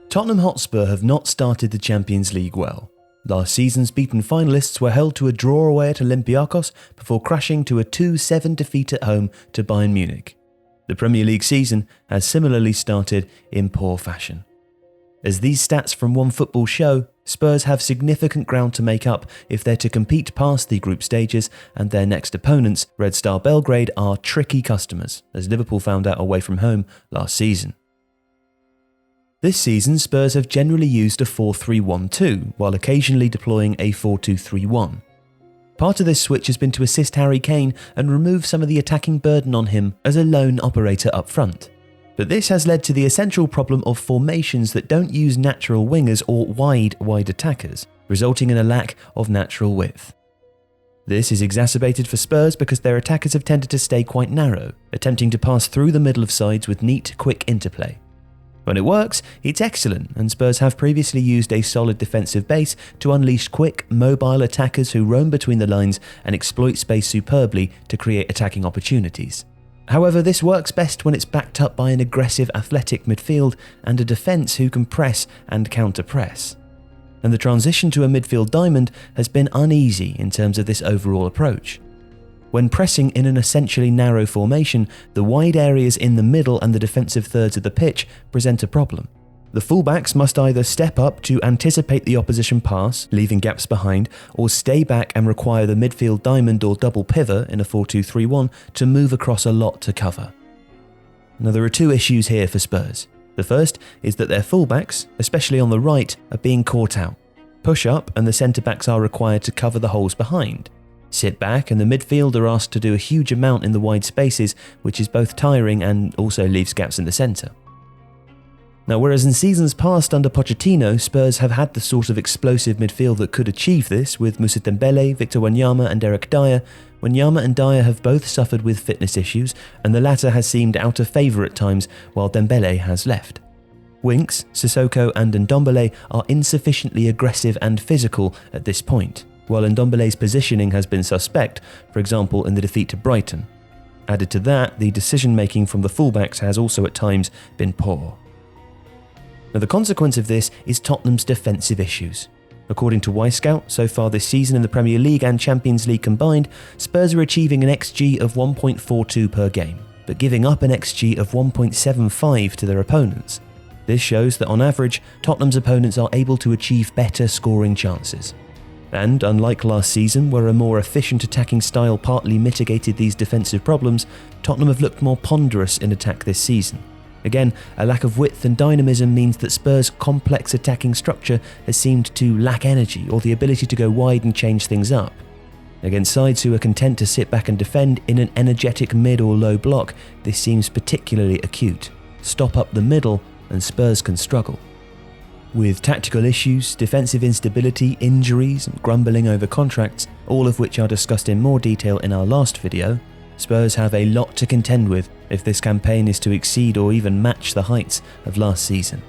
Tottenham Hotspur have not started the Champions League well. Last season's beaten finalists were held to a draw away at Olympiacos before crashing to a 2-7 defeat at home to Bayern Munich. The Premier League season has similarly started in poor fashion. As these stats from WhiteboardFootball show, Spurs have significant ground to make up if they're to compete past the group stages, and their next opponents, Red Star Belgrade, are tricky customers, as Liverpool found out away from home last season. This season, Spurs have generally used a 4-3-1-2, while occasionally deploying a 4-2-3-1. Part of this switch has been to assist Harry Kane and remove some of the attacking burden on him as a lone operator up front. But this has led to the essential problem of formations that don't use natural wingers or wide attackers, resulting in a lack of natural width. This is exacerbated for Spurs because their attackers have tended to stay quite narrow, attempting to pass through the middle of sides with neat, quick interplay. When it works, it's excellent, and Spurs have previously used a solid defensive base to unleash quick, mobile attackers who roam between the lines and exploit space superbly to create attacking opportunities. However, this works best when it's backed up by an aggressive athletic midfield and a defence who can press and counter-press. And the transition to a midfield diamond has been uneasy in terms of this overall approach. When pressing in an essentially narrow formation, the wide areas in the middle and the defensive thirds of the pitch present a problem. The fullbacks must either step up to anticipate the opposition pass, leaving gaps behind, or stay back and require the midfield diamond or double pivot in a 4-2-3-1 to move across a lot to cover. Now there are two issues here for Spurs. The first is that their fullbacks, especially on the right, are being caught out. Push up and the centre-backs are required to cover the holes behind. Sit back and the midfield are asked to do a huge amount in the wide spaces, which is both tiring and also leaves gaps in the centre. Now, whereas in seasons past under Pochettino, Spurs have had the sort of explosive midfield that could achieve this with Moussa Dembele, Victor Wanyama and Eric Dyer, Wanyama and Dyer have both suffered with fitness issues, and the latter has seemed out of favour at times while Dembele has left. Winks, Sissoko and Ndombele are insufficiently aggressive and physical at this point, while Ndombele's positioning has been suspect, for example in the defeat to Brighton. Added to that, the decision-making from the fullbacks has also at times been poor. Now the consequence of this is Tottenham's defensive issues. According to Wyscout, so far this season in the Premier League and Champions League combined, Spurs are achieving an XG of 1.42 per game, but giving up an XG of 1.75 to their opponents. This shows that on average, Tottenham's opponents are able to achieve better scoring chances. And unlike last season, where a more efficient attacking style partly mitigated these defensive problems, Tottenham have looked more ponderous in attack this season. Again, a lack of width and dynamism means that Spurs' complex attacking structure has seemed to lack energy or the ability to go wide and change things up. Against sides who are content to sit back and defend in an energetic mid or low block, this seems particularly acute. Stop up the middle and Spurs can struggle. With tactical issues, defensive instability, injuries, and grumbling over contracts, all of which are discussed in more detail in our last video, Spurs have a lot to contend with if this campaign is to exceed or even match the heights of last season.